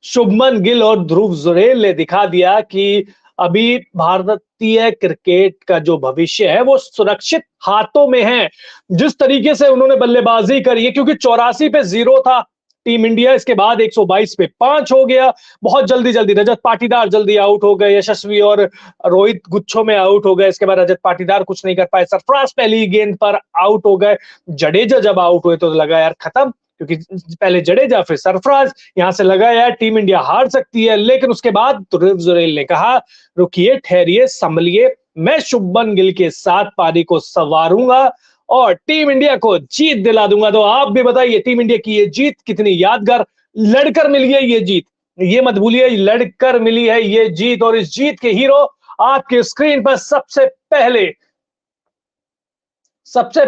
शुभमन गिल और ध्रुव जुरैल ने दिखा दिया कि अभी भारतीय क्रिकेट का जो भविष्य है वो सुरक्षित हाथों में है। जिस तरीके से उन्होंने बल्लेबाजी करी है, क्योंकि 84 पे 0 था टीम इंडिया, इसके बाद 122 पे 5 हो गया। बहुत जल्दी जल्दी रजत पाटीदार जल्दी आउट हो गए, यशस्वी और रोहित गुच्छों में आउट हो गए। इसके बाद रजत पाटीदार कुछ नहीं कर पाए, सरफराज पहली गेंद पर आउट हो गए। जडेजा जब आउट हुए तो लगा यार खत्म, क्योंकि पहले जडेजा फिर सरफराज, यहां से लगा यार टीम इंडिया हार सकती है। लेकिन उसके बाद ध्रुव जुरैल ने कहा रुकिए, ठहरिए, संभलिए, मैं शुभमन गिल के साथ पारी को संवारूंगा और टीम इंडिया को जीत दिला दूंगा। तो आप भी बताइए टीम इंडिया की ये जीत कितनी यादगार, लड़कर मिली है ये जीत, ये मत भूलिए लड़कर मिली है ये जीत। और इस जीत के हीरो आपके स्क्रीन पर सबसे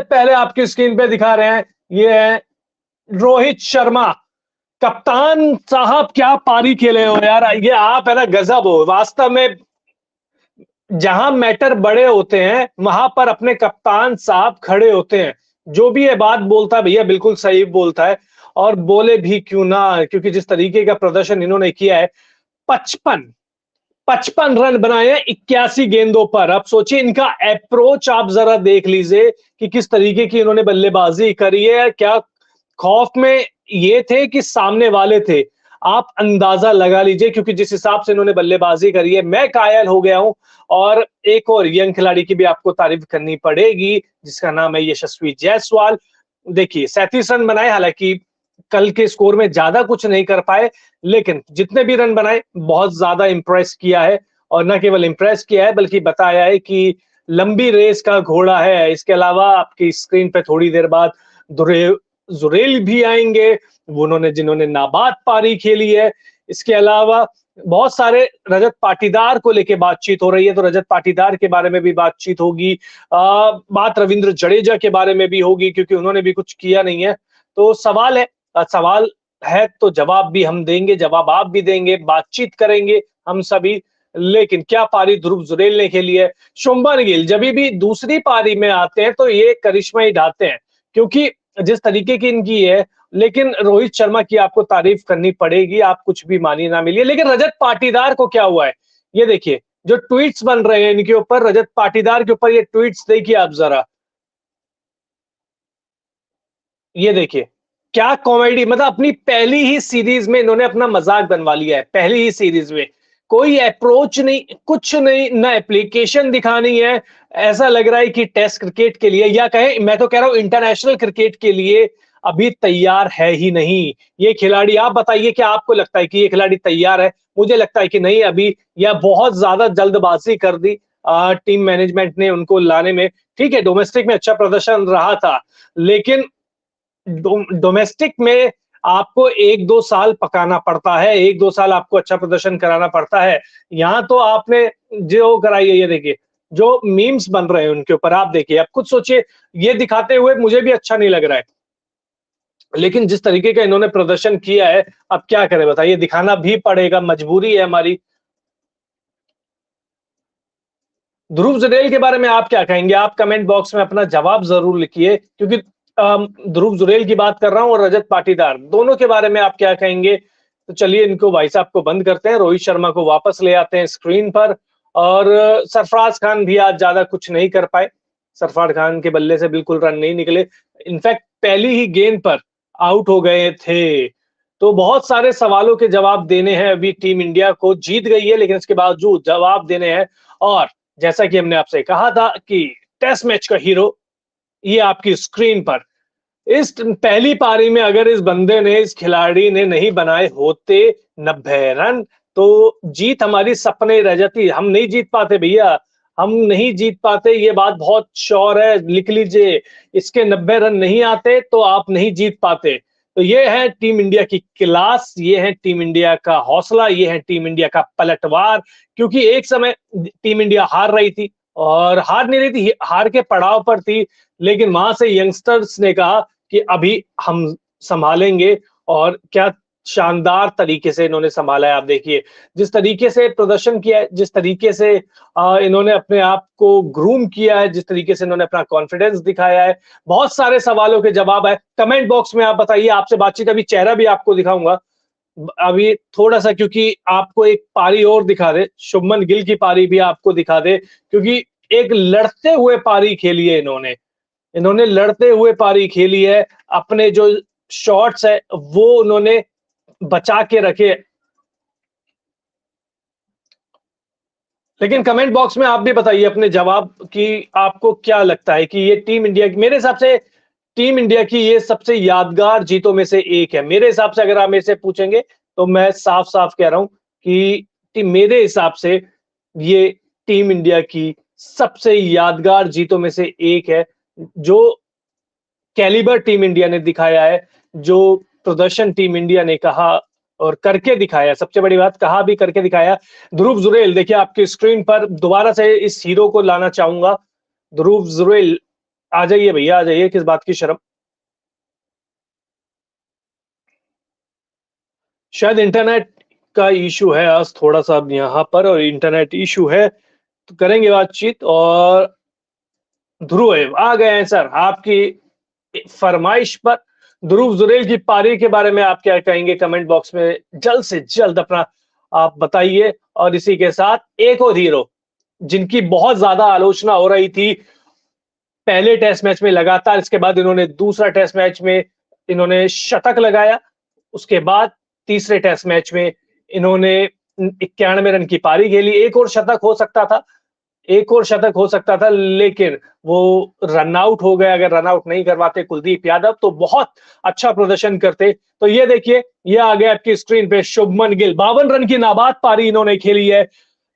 पहले आपकी स्क्रीन पे दिखा रहे हैं, ये है रोहित शर्मा। कप्तान साहब क्या पारी खेले हो यार, ये आप है ना गजब हो वास्तव में। जहां मैटर बड़े होते हैं वहां पर अपने कप्तान साहब खड़े होते हैं। जो भी ये बात बोलता है भैया बिल्कुल सही बोलता है, और बोले भी क्यों ना, क्योंकि जिस तरीके का प्रदर्शन इन्होंने किया है, 55 रन बनाए हैं 81 गेंदों पर। अब सोचिए इनका अप्रोच आप जरा देख लीजिए कि किस तरीके की इन्होंने बल्लेबाजी करी है। क्या खौफ में ये थे कि सामने वाले थे, आप अंदाजा लगा लीजिए, क्योंकि जिस हिसाब से इन्होंने बल्लेबाजी करी है मैं कायल हो गया हूं। और एक और यंग खिलाड़ी की भी आपको तारीफ करनी पड़ेगी, जिसका नाम है यशस्वी जायसवाल। देखिए 37 रन बनाए, हालांकि कल के स्कोर में ज्यादा कुछ नहीं कर पाए, लेकिन जितने भी रन बनाए बहुत ज्यादा इंप्रेस किया है। और न केवल इंप्रेस किया है बल्कि बताया है कि लंबी रेस का घोड़ा है। इसके अलावा आपकी स्क्रीन पे थोड़ी देर बाद जुरेल भी आएंगे, वो उन्होंने जिन्होंने नाबाद पारी खेली है। इसके अलावा बहुत सारे रजत पाटीदार को लेके बातचीत हो रही है, तो रजत पाटीदार के बारे में भी बातचीत होगी। बात रविंद्र जडेजा के बारे में भी होगी, क्योंकि उन्होंने भी कुछ किया नहीं है। तो सवाल है तो जवाब भी हम देंगे, जवाब आप भी देंगे, बातचीत करेंगे हम सभी। लेकिन क्या पारी ध्रुव जुरैल ने खेली है। शुभमन गिल जब भी दूसरी पारी में आते हैं तो ये करिश्मा ही ढाते हैं, क्योंकि जिस तरीके की इनकी है। लेकिन रोहित शर्मा की आपको तारीफ करनी पड़ेगी, आप कुछ भी मानिए ना मिलिए। लेकिन रजत पाटीदार को क्या हुआ है, ये देखिए जो ट्वीट्स बन रहे हैं इनके ऊपर, रजत पाटीदार के ऊपर ये ट्वीट्स देखिए आप जरा, ये देखिए क्या कॉमेडी, मतलब अपनी पहली ही सीरीज में इन्होंने अपना मजाक बनवा लिया है। पहली ही सीरीज में कोई अप्रोच नहीं, कुछ नहीं, ना एप्लीकेशन दिखानी है। ऐसा लग रहा है कि टेस्ट क्रिकेट के लिए, या कहें मैं तो कह रहा हूं इंटरनेशनल क्रिकेट के लिए अभी तैयार है ही नहीं ये खिलाड़ी। आप बताइए क्या आपको लगता है कि ये खिलाड़ी तैयार है? मुझे लगता है कि नहीं अभी, या बहुत ज्यादा जल्दबाजी कर दी टीम मैनेजमेंट ने उनको लाने में। ठीक है डोमेस्टिक में अच्छा प्रदर्शन रहा था, लेकिन डोमेस्टिक में आपको 1-2 साल पकाना पड़ता है, 1-2 साल आपको अच्छा प्रदर्शन कराना पड़ता है। यहाँ तो आपने जो कराई है, ये देखिए जो मीम्स बन रहे हैं उनके ऊपर, आप देखिए, आप खुद सोचिए। ये दिखाते हुए मुझे भी अच्छा नहीं लग रहा है, लेकिन जिस तरीके का इन्होंने प्रदर्शन किया है, अब क्या करें बताइए, दिखाना भी पड़ेगा, मजबूरी है हमारी। ध्रुव जुरैल के बारे में आप क्या कहेंगे? आप कमेंट बॉक्स में अपना जवाब जरूर लिखिए, क्योंकि ध्रुव जुरैल की बात कर रहा हूं और रजत पाटीदार दोनों के बारे में आप क्या कहेंगे? तो चलिए इनको भाई साहब को बंद करते हैं, रोहित शर्मा को वापस ले आते हैं स्क्रीन पर। और सरफराज खान भी आज ज्यादा कुछ नहीं कर पाए, सरफराज खान के बल्ले से बिल्कुल रन नहीं निकले, इनफैक्ट पहली ही गेंद पर आउट हो गए थे। तो बहुत सारे सवालों के जवाब देने हैं अभी, टीम इंडिया को जीत गई है लेकिन इसके बावजूद जवाब देने हैं। और जैसा कि हमने आपसे कहा था कि टेस्ट मैच का हीरो ये आपकी स्क्रीन पर, इस पहली पारी में अगर इस बंदे ने, इस खिलाड़ी ने नहीं बनाए होते 90 रन, तो जीत हमारी सपने रह जाती। हम नहीं जीत पाते भैया, हम नहीं जीत पाते, ये बात बहुत श्योर है, लिख लीजिए। इसके 90 रन नहीं आते तो आप नहीं जीत पाते। तो ये है टीम इंडिया की क्लास, ये है टीम इंडिया का हौसला, ये है टीम इंडिया का पलटवार। क्योंकि एक समय टीम इंडिया हार रही थी, और हार नहीं रही थी, हार के पड़ाव पर थी, लेकिन वहां से यंगस्टर्स ने कहा कि अभी हम संभालेंगे। और क्या शानदार तरीके से इन्होंने संभाला है। आप देखिए जिस तरीके से प्रदर्शन किया है, जिस तरीके से इन्होंने अपने आप को ग्रूम किया है, जिस तरीके से इन्होंने अपना कॉन्फिडेंस दिखाया है। बहुत सारे सवालों के जवाब है, कमेंट बॉक्स में आप बताइए, आपसे बातचीत, अभी चेहरा भी आपको दिखाऊंगा। अभी थोड़ा सा, क्योंकि आपको एक पारी और दिखा दे, शुभमन गिल की पारी भी आपको दिखा दे, क्योंकि एक लड़ते हुए पारी खेली है इन्होंने। इन्होंने लड़ते हुए पारी खेली है, अपने जो शॉट्स है वो उन्होंने बचा के रखे। लेकिन कमेंट बॉक्स में आप भी बताइए अपने जवाब कि आपको क्या लगता है कि ये टीम इंडिया, मेरे हिसाब से टीम इंडिया की ये सबसे यादगार जीतों में से एक है। मेरे हिसाब से अगर आप मेरे से पूछेंगे तो मैं साफ-साफ कह रहा हूं कि मेरे हिसाब से ये टीम इंडिया की सबसे यादगार जीतों में से एक है। जो कैलिबर टीम इंडिया ने दिखाया है, जो प्रदर्शन टीम इंडिया ने कहा और करके दिखाया, सबसे बड़ी बात कहा भी करके दिखाया। ध्रुव जुरैल देखिए आपकी स्क्रीन पर, दोबारा से इस हीरो को लाना चाहूंगा। ध्रुव जुरैल आ जाइए भैया, आ जाइए, किस बात की शर्म। शायद इंटरनेट का इशू है आज थोड़ा सा यहाँ पर, और इंटरनेट इशू है तो करेंगे बातचीत। और ध्रुव आ गए हैं सर आपकी फरमाइश पर। ध्रुव जुरैल की पारी के बारे में आप क्या कहेंगे कमेंट बॉक्स में जल्द से जल्द अपना आप बताइए। और इसी के साथ एक और हीरो जिनकी बहुत ज्यादा आलोचना हो रही थी पहले टेस्ट मैच में लगातार, इसके बाद इन्होंने दूसरा टेस्ट मैच में इन्होंने शतक लगाया, उसके बाद तीसरे टेस्ट मैच में इन्होंने 91 रन की पारी खेली। एक और शतक हो सकता था, एक और शतक हो सकता था, लेकिन वो रन आउट हो गए। अगर रन आउट नहीं करवाते कुलदीप यादव तो बहुत अच्छा प्रदर्शन करते। तो ये देखिए, ये आ गया आपकी स्क्रीन पे शुभमन गिल, 52 रन की नाबाद पारी इन्होंने खेली है।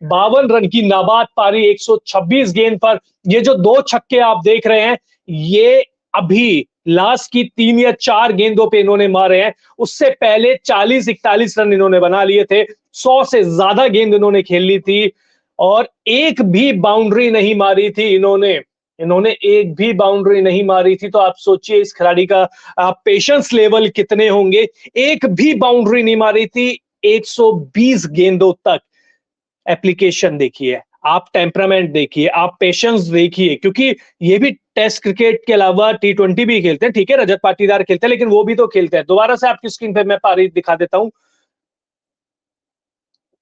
52 रन की नाबाद पारी 126 गेंद पर। ये जो दो छक्के आप देख रहे हैं, ये अभी लास्ट की 3 या 4 गेंदों पे इन्होंने मारे हैं। उससे पहले 40-41 रन इन्होंने बना लिए थे। 100 से ज्यादा गेंद इन्होंने खेल ली थी और एक भी बाउंड्री नहीं मारी थी इन्होंने। इन्होंने एक भी बाउंड्री नहीं मारी थी। तो आप सोचिए इस खिलाड़ी का पेशेंस लेवल कितने होंगे। एक भी बाउंड्री नहीं मारी थी 120 गेंदों तक। एप्लीकेशन देखिए, आप टेम्परामेंट देखिए, आप पेशेंस देखिए, क्योंकि ये भी टेस्ट क्रिकेट के अलावा टी20 भी खेलते हैं। ठीक है, रजत पाटीदार खेलते हैं, लेकिन वो भी तो खेलते हैं। दोबारा से आपकी स्क्रीन पे मैं पारी दिखा देता हूं,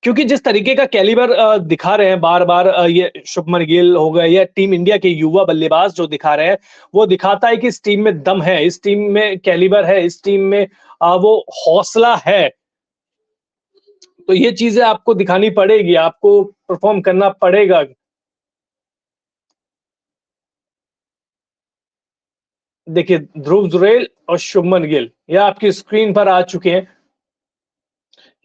क्योंकि जिस तरीके का कैलिबर दिखा रहे हैं बार बार, ये शुभमन गिल हो गए या टीम इंडिया के युवा बल्लेबाज जो दिखा रहे हैं, वो दिखाता है कि इस टीम में दम है, इस टीम में कैलिबर है, इस टीम में वो हौसला है। तो ये चीजें आपको दिखानी पड़ेगी, आपको परफॉर्म करना पड़ेगा। देखिए ध्रुव जुरैल और शुभमन गिल ये आपकी स्क्रीन पर आ चुके हैं।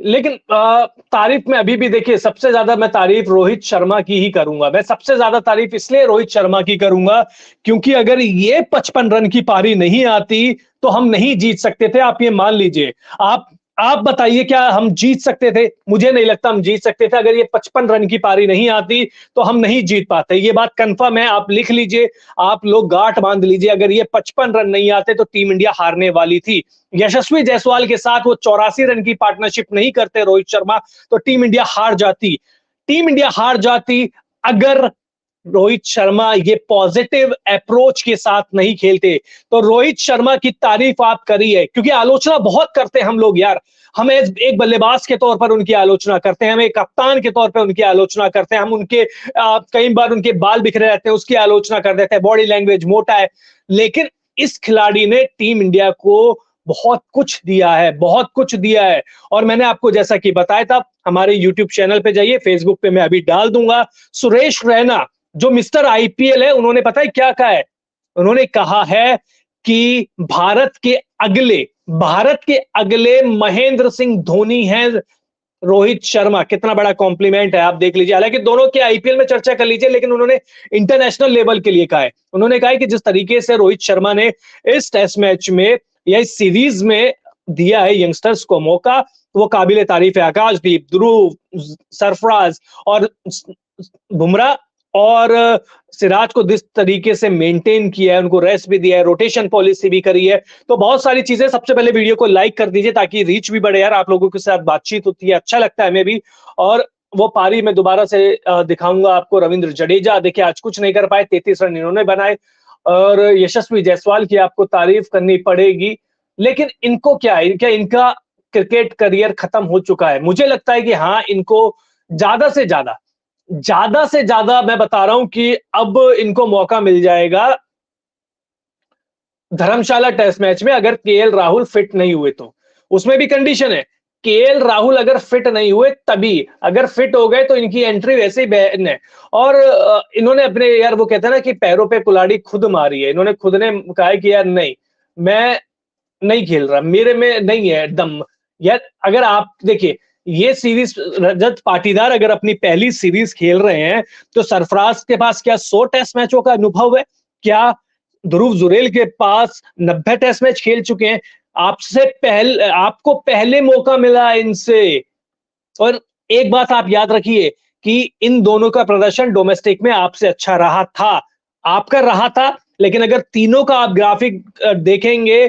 लेकिन तारीफ में अभी भी देखिए, सबसे ज्यादा मैं तारीफ रोहित शर्मा की ही करूंगा। मैं सबसे ज्यादा तारीफ इसलिए रोहित शर्मा की करूंगा क्योंकि अगर ये 55 रन की पारी नहीं आती तो हम नहीं जीत सकते थे। आप ये मान लीजिए, आप बताइए क्या हम जीत सकते थे? मुझे नहीं लगता हम जीत सकते थे। अगर ये 55 रन की पारी नहीं आती तो हम नहीं जीत पाते। ये बात कंफर्म है, आप लिख लीजिए, आप लोग गांठ बांध लीजिए। अगर ये 55 रन नहीं आते तो टीम इंडिया हारने वाली थी। यशस्वी जायसवाल के साथ वो 84 रन की पार्टनरशिप नहीं करते रोहित शर्मा तो टीम इंडिया हार जाती। टीम इंडिया हार जाती अगर रोहित शर्मा ये पॉजिटिव अप्रोच के साथ नहीं खेलते। तो रोहित शर्मा की तारीफ आप करिए, क्योंकि आलोचना बहुत करते हैं हम लोग यार। हम एक बल्लेबाज के तौर पर उनकी आलोचना करते हैं, हम एक कप्तान के तौर पर उनकी आलोचना करते हैं, हम उनके कई बार उनके बाल बिखरे रहते हैं उसकी आलोचना कर देते हैं, बॉडी लैंग्वेज मोटा है। लेकिन इस खिलाड़ी ने टीम इंडिया को बहुत कुछ दिया है, बहुत कुछ दिया है। और मैंने आपको जैसा कि बताया था, हमारे यूट्यूब चैनल पे जाइए, फेसबुक पे मैं अभी डाल दूंगा। सुरेश रैना जो मिस्टर आईपीएल है, उन्होंने पता है क्या कहा है? उन्होंने कहा है कि भारत के अगले महेंद्र सिंह धोनी हैं रोहित शर्मा। कितना बड़ा कॉम्प्लीमेंट है, आप देख लीजिए। हालांकि दोनों के आईपीएल में चर्चा कर लीजिए, लेकिन उन्होंने इंटरनेशनल लेवल के लिए कहा है। उन्होंने कहा है कि जिस तरीके से रोहित शर्मा ने इस टेस्ट मैच में या इस सीरीज में दिया है यंगस्टर्स को मौका, वो काबिले तारीफ है। आकाशदीप, ध्रुव, सरफराज और बुमराह और सिराज को जिस तरीके से मेंटेन किया है, उनको रेस्ट भी दिया है, रोटेशन पॉलिसी भी करी है, तो बहुत सारी चीजें। सबसे पहले वीडियो को लाइक कर दीजिए ताकि रीच भी बढ़े यार, आप लोगों के साथ बातचीत होती है, अच्छा लगता है हमें भी। और वो पारी में दोबारा से दिखाऊंगा आपको। रविंद्र जडेजा देखिए आज कुछ नहीं कर पाए, 33 रन इन्होंने बनाए। और यशस्वी जायसवाल की आपको तारीफ करनी पड़ेगी। लेकिन इनको क्या है, इनका क्रिकेट करियर खत्म हो चुका है। मुझे लगता है कि हाँ, इनको ज्यादा से ज्यादा मैं बता रहा हूं कि अब इनको मौका मिल जाएगा धर्मशाला टेस्ट मैच में, अगर केएल राहुल फिट नहीं हुए तो। उसमें भी कंडीशन है, केएल राहुल अगर फिट नहीं हुए तभी, अगर फिट हो गए तो इनकी एंट्री वैसे ही बैन है। और इन्होंने अपने, यार वो कहते हैं ना कि पैरों पे कुल्हाड़ी खुद मारी है, इन्होंने खुद ने कहा है कि यार नहीं, मैं नहीं खेल रहा, मेरे में नहीं है दम। यार अगर आप देखिए, ये सीरीज रजत पाटीदार अगर अपनी पहली सीरीज खेल रहे हैं, तो सरफराज के पास क्या 100 टेस्ट मैचों का अनुभव है? क्या ध्रुव जुरेल के पास 90 टेस्ट मैच खेल चुके हैं? आपसे पहले, आपको पहले मौका मिला इनसे। और एक बात आप याद रखिए कि इन दोनों का प्रदर्शन डोमेस्टिक में आपसे अच्छा रहा था, आपका रहा था, लेकिन अगर तीनों का आप ग्राफिक देखेंगे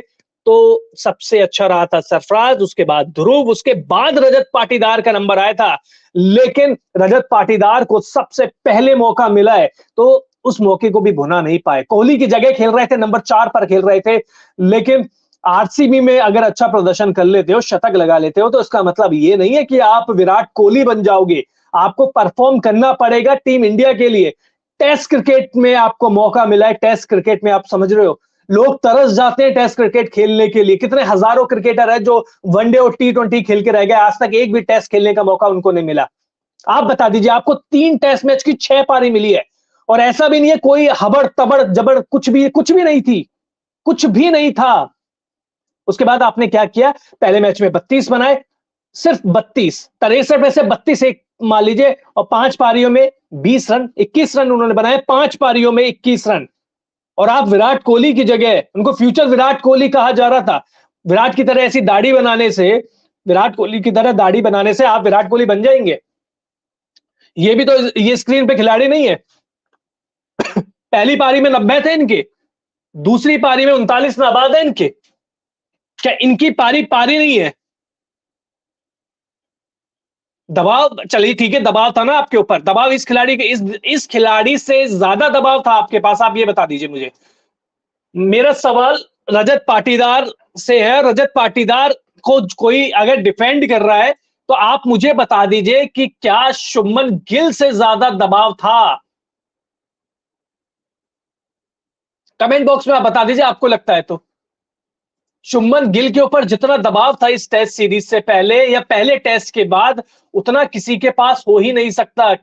तो सबसे अच्छा रहा था सरफराज, उसके बाद ध्रुव, उसके बाद रजत पाटीदार का नंबर आया था। लेकिन रजत पाटीदार को सबसे पहले मौका मिला है, तो उस मौके को भी भुना नहीं पाए। कोहली की जगह खेल रहे थे, नंबर 4 पर खेल रहे थे, लेकिन आरसीबी में अगर अच्छा प्रदर्शन कर लेते हो, शतक लगा लेते हो, तो इसका मतलब ये नहीं है कि आप विराट कोहली बन जाओगे। आपको परफॉर्म करना पड़ेगा टीम इंडिया के लिए। टेस्ट क्रिकेट में आपको मौका मिला है, टेस्ट क्रिकेट में, आप समझ रहे हो, लोग तरस जाते हैं टेस्ट क्रिकेट खेलने के लिए। कितने हजारों क्रिकेटर है जो वनडे और टी20 खेल के रह गए, आज तक एक भी टेस्ट खेलने का मौका उनको नहीं मिला। आप बता दीजिए, आपको 3 टेस्ट मैच की 6 पारी मिली है, और ऐसा भी नहीं है कोई हबड़ तबड़ जबड़, कुछ भी नहीं थी, कुछ भी नहीं था। उसके बाद आपने क्या किया, पहले मैच में 32 बनाए, सिर्फ 32, 63 में से 32 एक मान लीजिए, और 5 पारियों में 20 रन, 21 रन उन्होंने बनाए, 5 पारियों में 21 रन। और आप विराट कोहली की जगह, उनको फ्यूचर विराट कोहली कहा जा रहा था, विराट की तरह ऐसी दाढ़ी बनाने से, विराट कोहली की तरह दाढ़ी बनाने से आप विराट कोहली बन जाएंगे? ये भी तो, ये स्क्रीन पे खिलाड़ी नहीं है। पहली पारी में 90 थे इनके, दूसरी पारी में 39 नाबाद है इनके। क्या इनकी पारी पारी नहीं है? दबाव, चलिए ठीक है, दबाव था ना आपके ऊपर, दबाव इस खिलाड़ी के, इस खिलाड़ी से ज्यादा दबाव था आपके पास, आप ये बता दीजिए मुझे। मेरा सवाल रजत पाटीदार से है, रजत पाटीदार को कोई अगर डिफेंड कर रहा है, तो आप मुझे बता दीजिए कि क्या शुभमन गिल से ज्यादा दबाव था? कमेंट बॉक्स में आप बता दीजिए, आपको लगता है तो। शुभमन गिल के ऊपर जितना दबाव था इस टेस्ट सीरीज से पहले या पहले टेस्ट के बाद, उतना किसी के पास हो ही नहीं सकता।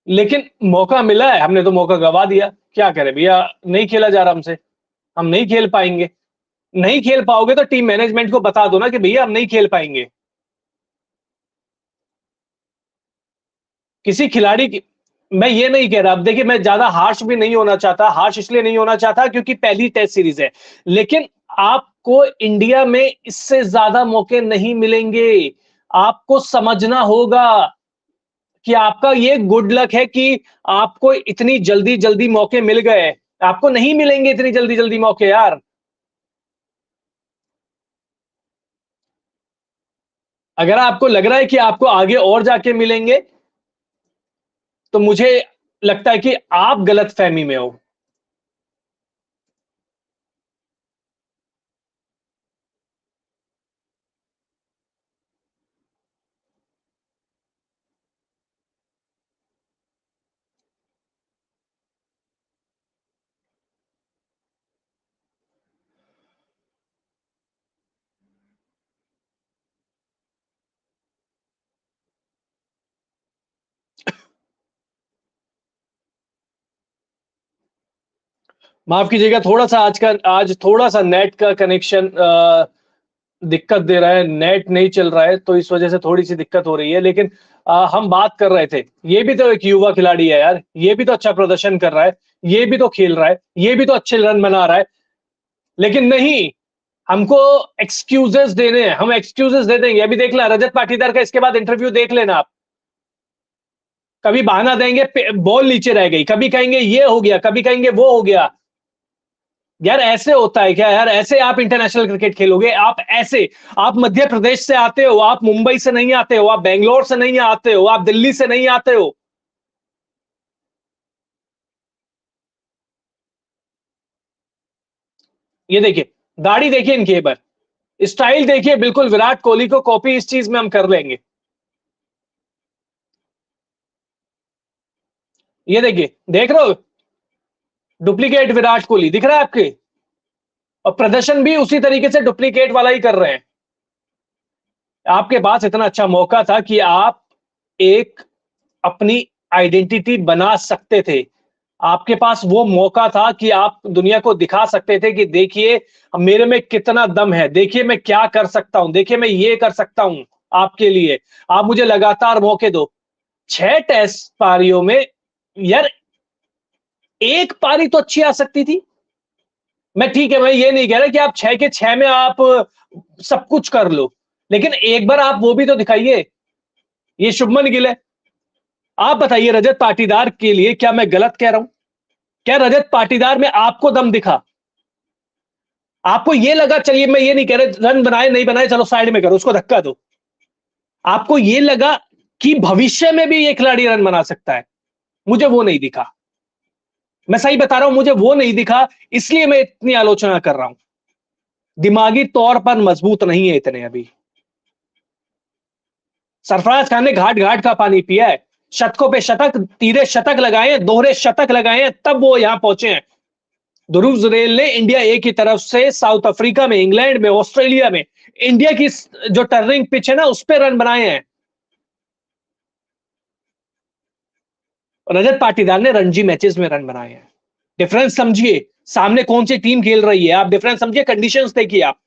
लेकिन मौका मिला है, हमने तो मौका गवा दिया, क्या करें भैया, नहीं खेला जा रहा हमसे, हम नहीं खेल पाएंगे। नहीं खेल पाओगे तो टीम मैनेजमेंट को बता दो ना कि भैया हम नहीं खेल पाएंगे। किसी खिलाड़ी की, मैं ये नहीं कह रहा, अब देखिए मैं ज्यादा हार्श भी नहीं होना चाहता, हार्श इसलिए नहीं होना चाहता क्योंकि पहली टेस्ट सीरीज है, लेकिन आपको इंडिया में इससे ज्यादा मौके नहीं मिलेंगे। आपको समझना होगा कि आपका ये गुड लक है कि आपको इतनी जल्दी जल्दी मौके मिल गए, आपको नहीं मिलेंगे इतनी जल्दी जल्दी मौके यार। अगर आपको लग रहा है कि आपको आगे और जाके मिलेंगे, तो मुझे लगता है कि आप गलत फहमी में हो। माफ कीजिएगा, थोड़ा सा आज थोड़ा सा नेट का कनेक्शन दिक्कत दे रहा है, नेट नहीं चल रहा है, तो इस वजह से थोड़ी सी दिक्कत हो रही है। लेकिन हम बात कर रहे थे, ये भी तो एक युवा खिलाड़ी है यार, ये भी तो अच्छा प्रदर्शन कर रहा है, ये भी तो खेल रहा है, ये भी तो अच्छे रन बना रहा है। लेकिन नहीं, हमको एक्सक्यूजेस देने हैं, हम एक्सक्यूजेस दे देंगे। अभी देख ला रजत पाटीदार का, इसके बाद इंटरव्यू देख लेना आप। कभी बहाना देंगे बॉल नीचे रह गई, कभी कहेंगे ये हो गया, कभी कहेंगे वो हो गया। यार ऐसे होता है क्या यार? ऐसे आप इंटरनेशनल क्रिकेट खेलोगे? आप ऐसे, आप मध्य प्रदेश से आते हो, आप मुंबई से नहीं आते हो, आप बेंगलोर से नहीं आते हो, आप दिल्ली से नहीं आते हो। ये देखिए, दाढ़ी देखिए इनकी एक बार, स्टाइल देखिए, बिल्कुल विराट कोहली को कॉपी इस चीज में हम कर लेंगे। ये देखिए, देख रहे हो, डुप्लीकेट विराट कोहली दिख रहा है आपके, और प्रदर्शन भी उसी तरीके से डुप्लीकेट वाला ही कर रहे हैं। आपके पास इतना अच्छा मौका था कि आप एक अपनी आइडेंटिटी बना सकते थे। आपके पास वो मौका था कि आप दुनिया को दिखा सकते थे कि देखिए मेरे में कितना दम है, देखिए मैं क्या कर सकता हूं, देखिए मैं ये कर सकता हूं आपके लिए। आप मुझे लगातार मौके दो। 6 टेस्ट पारियों में यार एक पारी तो अच्छी आ सकती थी। मैं ठीक है, मैं ये नहीं कह रहा कि आप 6 के 6 में आप सब कुछ कर लो, लेकिन एक बार आप वो भी तो दिखाइए। ये शुभमन गिल है। आप बताइए रजत पाटीदार के लिए क्या मैं गलत कह रहा हूं? क्या रजत पाटीदार में आपको दम दिखा? आपको ये लगा, चलिए मैं ये नहीं कह रहा रन बनाए नहीं बनाए चलो साइड में करो, उसको धक्का दो। आपको ये लगा कि भविष्य में भी ये खिलाड़ी रन बना सकता है? मुझे वो नहीं दिखा। मैं सही बता रहा हूं, मुझे वो नहीं दिखा, इसलिए मैं इतनी आलोचना कर रहा हूं। दिमागी तौर पर मजबूत नहीं है इतने अभी। सरफराज खान ने घाट घाट का पानी पिया है, शतकों पे शतक, तीरे शतक लगाए हैं, दोहरे शतक लगाए हैं, तब वो यहां पहुंचे हैं। ध्रुव जुरैल ने इंडिया ए की तरफ से साउथ अफ्रीका में, इंग्लैंड में, ऑस्ट्रेलिया में इंडिया की जो टर्निंग पिच है ना उस पर रन बनाए हैं। रजत पाटीदार ने रणजी मैचेस में रन बनाए हैं। डिफरेंस समझिए, सामने कौन सी टीम खेल रही है, आप डिफरेंस समझिए, कंडीशंस देखिए आप।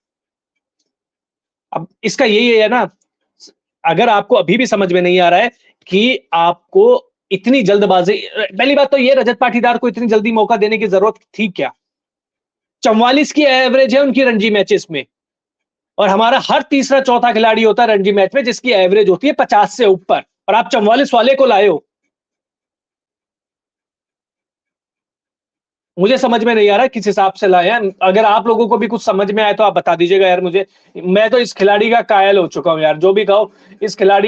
अब इसका यही है ना, अगर आपको अभी भी समझ में नहीं आ रहा है कि आपको इतनी जल्दबाजी, पहली बात तो ये रजत पाटीदार को इतनी जल्दी मौका देने की जरूरत थी क्या? 44 की एवरेज है उनकी रणजी मैचेस में, और हमारा हर तीसरा चौथा खिलाड़ी होता है रणजी मैच में जिसकी एवरेज होती है 50 से ऊपर, और आप 44 वाले को लाए हो। मुझे समझ में नहीं आ रहा किस हिसाब से लाए हैं। अगर आप लोगों को भी कुछ समझ में आए तो आप बता दीजिएगा यार मुझे। मैं तो इस खिलाड़ी का कायल हो चुका हूं यार, जो भी कहो, इस खिलाड़ी ने